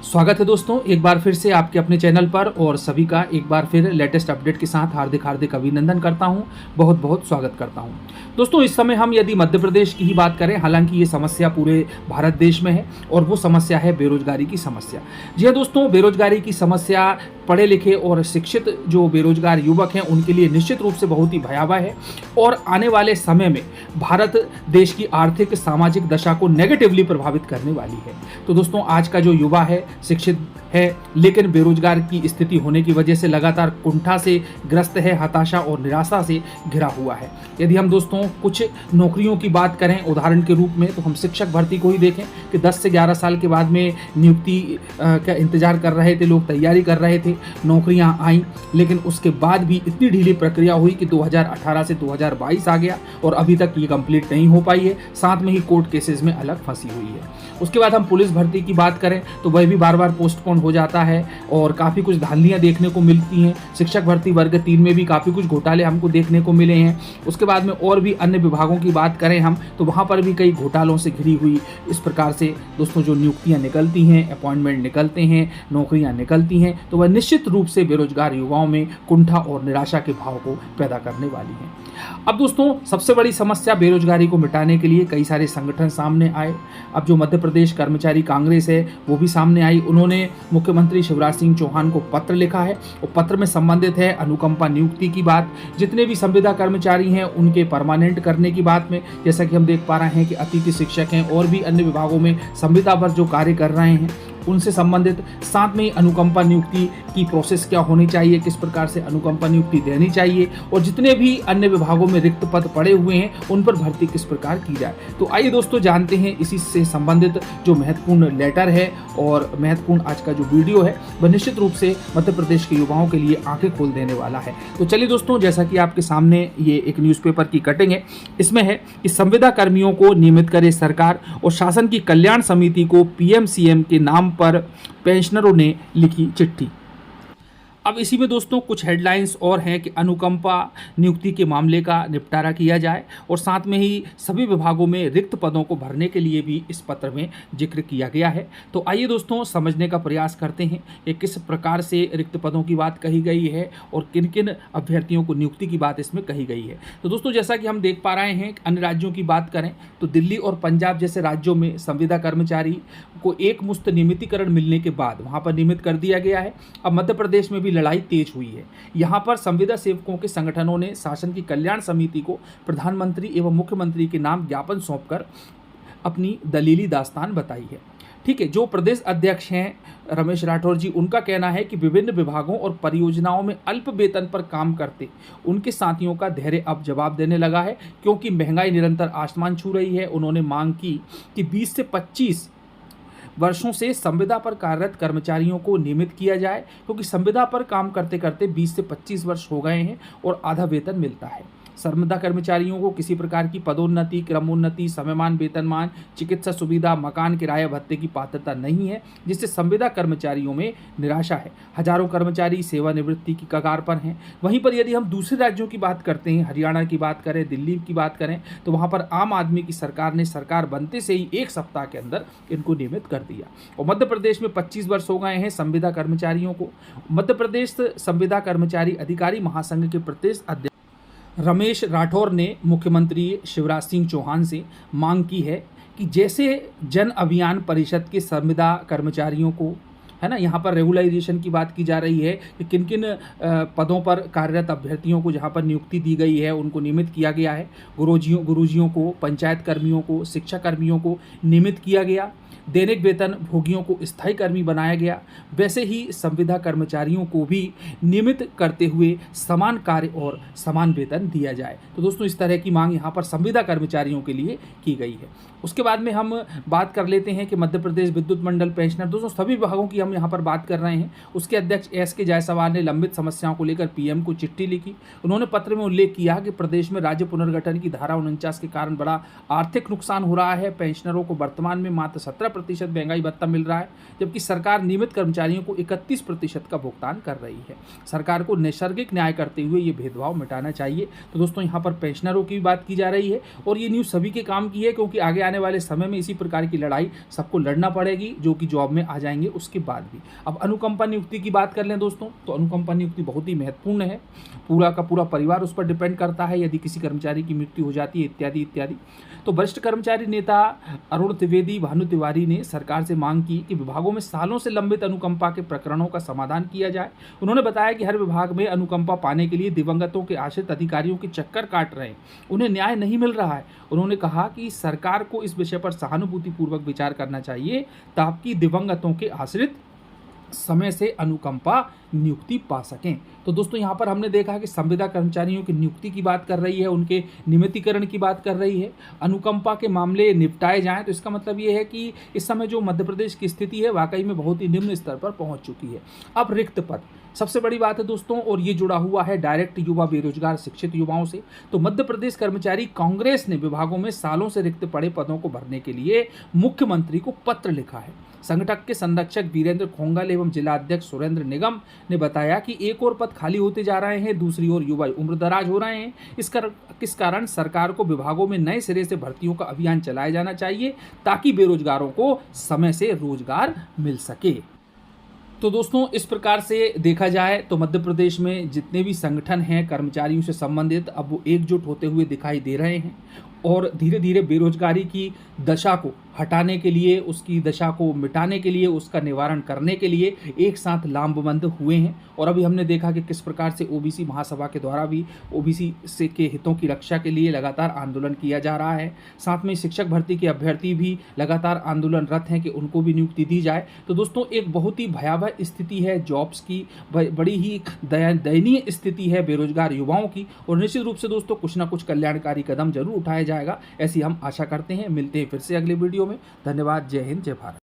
स्वागत है दोस्तों, एक बार फिर से आपके अपने चैनल पर और सभी का एक बार फिर लेटेस्ट अपडेट के साथ हार्दिक अभिनंदन करता हूं, बहुत बहुत स्वागत करता हूं। दोस्तों, इस समय हम यदि मध्य प्रदेश की ही बात करें, हालांकि ये समस्या पूरे भारत देश में है और वो समस्या है बेरोजगारी की समस्या। जी हाँ दोस्तों, बेरोजगारी की समस्या पढ़े लिखे और शिक्षित जो बेरोजगार युवक हैं उनके लिए निश्चित रूप से बहुत ही भयावह है और आने वाले समय में भारत देश की आर्थिक सामाजिक दशा को नेगेटिवली प्रभावित करने वाली है। तो दोस्तों, आज का जो युवा है शिक्षित है लेकिन बेरोजगार की स्थिति होने की वजह से लगातार कुंठा से ग्रस्त है, हताशा और निराशा से घिरा हुआ है। यदि हम दोस्तों कुछ नौकरियों की बात करें उदाहरण के रूप में, तो हम शिक्षक भर्ती को ही देखें कि 10 से 11 साल के बाद में नियुक्ति का इंतजार कर रहे थे लोग, तैयारी कर रहे थे, नौकरियां आई, लेकिन उसके बाद भी इतनी ढीली प्रक्रिया हुई कि 2018 से 2022 आ गया और अभी तक ये कंप्लीट नहीं हो पाई है। साथ में ही कोर्ट केसेस में अलग फंसी हुई है। उसके बाद हम पुलिस भर्ती की बात करें तो वह भी बार बार पोस्टपोन हो जाता है और काफ़ी कुछ धांधलियां देखने को मिलती हैं। शिक्षक भर्ती वर्ग 3 में भी काफ़ी कुछ घोटाले हमको देखने को मिले हैं। उसके बाद में और भी अन्य विभागों की बात करें हम तो वहाँ पर भी कई घोटालों से घिरी हुई इस प्रकार से दोस्तों जो नियुक्तियाँ निकलती हैं, अपॉइंटमेंट निकलते हैं, नौकरियाँ निकलती हैं, तो वह निश्चित रूप से बेरोजगार युवाओं में कुंठा और निराशा के भाव को पैदा करने वाली है। अब दोस्तों, सबसे बड़ी समस्या बेरोजगारी को मिटाने के लिए कई सारे संगठन सामने आए। अब जो मध्य प्रदेश कर्मचारी कांग्रेस है वो भी सामने आई। उन्होंने मुख्यमंत्री शिवराज सिंह चौहान को पत्र लिखा है और पत्र में संबंधित है अनुकंपा नियुक्ति की बात, जितने भी संविदा कर्मचारी हैं उनके परमानेंट करने की बात में। जैसा कि हम देख पा रहे हैं कि अतिथि शिक्षक हैं और भी अन्य विभागों में संविदा पर जो कार्य कर रहे हैं उनसे संबंधित, साथ में ही अनुकंपा नियुक्ति की प्रोसेस क्या होनी चाहिए, किस प्रकार से अनुकंपा नियुक्ति देनी चाहिए और जितने भी अन्य विभागों में रिक्त पद पड़े हुए हैं उन पर भर्ती किस प्रकार की जाए। तो आइए दोस्तों जानते हैं इसी से संबंधित जो महत्वपूर्ण लेटर है और महत्वपूर्ण आज का जो वीडियो है वह निश्चित रूप से मध्य प्रदेश के युवाओं के लिए आंखें खोल देने वाला है। तो चलिए दोस्तों, जैसा कि आपके सामने ये एक न्यूज़पेपर की कटिंग है, इसमें है कि संविदा कर्मियों को नियमित करे सरकार और शासन की कल्याण समिति को पीएम-सीएम के नाम पर पेंशनरों ने लिखी चिट्ठी। अब इसी में दोस्तों कुछ हेडलाइंस और हैं कि अनुकंपा नियुक्ति के मामले का निपटारा किया जाए और साथ में ही सभी विभागों में रिक्त पदों को भरने के लिए भी इस पत्र में जिक्र किया गया है। तो आइए दोस्तों समझने का प्रयास करते हैं कि किस प्रकार से रिक्त पदों की बात कही गई है और किन किन अभ्यर्थियों को नियुक्ति की बात इसमें कही गई है। तो दोस्तों, जैसा कि हम देख पा रहे हैं, अन्य राज्यों की बात करें तो दिल्ली और पंजाब जैसे राज्यों में संविदा कर्मचारी को एक मुश्त नियमितीकरण मिलने के बाद वहाँ पर नियमित कर दिया गया है। अब मध्य प्रदेश में भी लड़ाई तेज हुई है। यहाँ पर संविदा सेवकों के संगठनों ने शासन की कल्याण समिति को प्रधानमंत्री एवं मुख्यमंत्री के नाम ज्ञापन सौंपकर अपनी दलीली दास्तान बताई है। ठीक है, जो प्रदेश अध्यक्ष हैं रमेश राठौर जी, उनका कहना है कि विभिन्न विभागों और परियोजनाओं में अल्प वेतन पर काम करते उनके साथियों का धैर्य अब जवाब देने लगा है, क्योंकि महंगाई निरंतर आसमान छू रही है। उन्होंने मांग की कि 20 से 25 वर्षों से संविदा पर कार्यरत कर्मचारियों को नियमित किया जाए, क्योंकि संविदा पर काम करते करते 20 से 25 वर्ष हो गए हैं और आधा वेतन मिलता है। संविदा कर्मचारियों को किसी प्रकार की पदोन्नति, क्रमोन्नति, समयमान वेतनमान, चिकित्सा सुविधा, मकान किराया भत्ते की पात्रता नहीं है, जिससे संविदा कर्मचारियों में निराशा है। हजारों कर्मचारी सेवानिवृत्ति की कगार पर हैं। वहीं पर यदि हम दूसरे राज्यों की बात करते हैं, हरियाणा की बात करें, दिल्ली की बात करें, तो वहाँ पर आम आदमी की सरकार ने सरकार बनते से ही 1 सप्ताह के अंदर इनको नियमित कर दिया। और मध्य प्रदेश में 25 वर्ष हो गए हैं संविदा कर्मचारियों को। मध्य प्रदेश संविदा कर्मचारी अधिकारी महासंघ के प्रदेश अध्यक्ष रमेश राठौर ने मुख्यमंत्री शिवराज सिंह चौहान से मांग की है कि जैसे जन अभियान परिषद के संविदा कर्मचारियों को, है ना, यहाँ पर रेगुलराइजेशन की बात की जा रही है कि किन किन पदों पर कार्यरत अभ्यर्थियों को जहाँ पर नियुक्ति दी गई है उनको नियमित किया गया है। गुरुजियों को, पंचायत कर्मियों को, शिक्षा कर्मियों को नियमित किया गया, दैनिक वेतन भोगियों को स्थायी कर्मी बनाया गया, वैसे ही संविदा कर्मचारियों को भी नियमित करते हुए समान कार्य और समान वेतन दिया जाए। तो दोस्तों, इस तरह की मांग यहाँ पर संविदा कर्मचारियों के लिए की गई है। उसके बाद में हम बात कर लेते हैं कि मध्य प्रदेश विद्युत मंडल पेंशनर, दोस्तों सभी विभागों की हम यहाँ पर बात कर रहे हैं। उसके अध्यक्ष एस.के. जायसवाल ने लंबित समस्याओं को लेकर पीएम को चिट्ठी लिखी। उन्होंने पत्र में उल्लेख किया कि प्रदेश में राज्य पुनर्गठन की धारा 49 के कारण बड़ा आर्थिक नुकसान हो रहा है। पेंशनरों को वर्तमान में मात्र 17% महंगाई भत्ता मिल रहा है, जबकि सरकार नियमित कर्मचारियों को 31% का भुगतान कर रही है। सरकार को नैसर्गिक न्याय करते हुए ये भेदभाव मिटाना चाहिए। तो दोस्तों, यहाँ पर पेंशनरों की बात की जा रही है और ये न्यूज़ सभी के काम की है, क्योंकि आगे आने वाले समय में इसी प्रकार की लड़ाई सबको लड़ना पड़ेगी, जो कि जॉब में आ जाएंगे उसके बाद। बाद भी। अब अनुकंपा नियुक्ति की बात कर लें दोस्तों, तो अनुकंपा नियुक्ति बहुत ही महत्वपूर्ण है। पूरा का पूरा परिवार उस पर डिपेंड करता है यदि किसी कर्मचारी की मृत्यु हो जाती है इत्यादि इत्यादि। तो वरिष्ठ कर्मचारी नेता अरुण त्रिवेदी भानु तिवारी ने सरकार से मांग की कि विभागों में सालों से लंबित अनुकंपा के प्रकरणों का समाधान किया जाए। उन्होंने बताया कि हर विभाग में अनुकंपा पाने के लिए दिवंगतों के आश्रित अधिकारियों के चक्कर काट रहे हैं, उन्हें न्याय नहीं मिल रहा है। उन्होंने कहा कि सरकार को इस विषय पर सहानुभूतिपूर्वक विचार करना चाहिए ताकि दिवंगतों के आश्रित समय से अनुकंपा नियुक्ति पा सकें। तो दोस्तों यहाँ पर हमने देखा कि संविदा कर्मचारियों की नियुक्ति की बात कर रही है, उनके नियमितीकरण की बात कर रही है, अनुकंपा के मामले निपटाए जाएं। तो इसका मतलब ये है कि इस समय जो मध्य प्रदेश की स्थिति है वाकई में बहुत ही निम्न स्तर पर पहुंच चुकी है। अब रिक्त पद सबसे बड़ी बात है दोस्तों, और ये जुड़ा हुआ है डायरेक्ट युवा बेरोजगार शिक्षित युवाओं से। तो मध्य प्रदेश कर्मचारी कांग्रेस ने विभागों में सालों से रिक्त पड़े पदों को भरने के लिए मुख्यमंत्री को पत्र लिखा है। संगठन के संरक्षक वीरेंद्र खोंगल एवं जिला अध्यक्ष सुरेंद्र निगम ने बताया कि एक और पद खाली होते जा रहे हैं, दूसरी ओर युवा उम्रदराज हो रहे हैं। इस कारण सरकार को विभागों में नए सिरे से भर्तियों का अभियान चलाया जाना चाहिए ताकि बेरोजगारों को समय से रोजगार मिल सके। तो दोस्तों इस प्रकार से देखा जाए तो मध्य प्रदेश में जितने भी संगठन हैं कर्मचारियों से संबंधित, अब वो एकजुट होते हुए दिखाई दे रहे हैं और धीरे धीरे बेरोजगारी की दशा को हटाने के लिए, उसकी दशा को मिटाने के लिए, उसका निवारण करने के लिए एक साथ लामबंद हुए हैं। और अभी हमने देखा कि किस प्रकार से ओबीसी महासभा के द्वारा भी ओबीसी से के हितों की रक्षा के लिए लगातार आंदोलन किया जा रहा है। साथ में शिक्षक भर्ती के अभ्यर्थी भी लगातार आंदोलनरत हैं कि उनको भी नियुक्ति दी जाए। तो दोस्तों एक बहुत ही भयावह स्थिति है जॉब्स की, बड़ी ही दयनीय स्थिति है बेरोजगार युवाओं की, और निश्चित रूप से दोस्तों कुछ ना कुछ कल्याणकारी कदम जरूर उठाया जाएगा, ऐसी हम आशा करते हैं। मिलते हैं फिर से अगले वीडियो में। धन्यवाद। जय हिंद, जय भारत।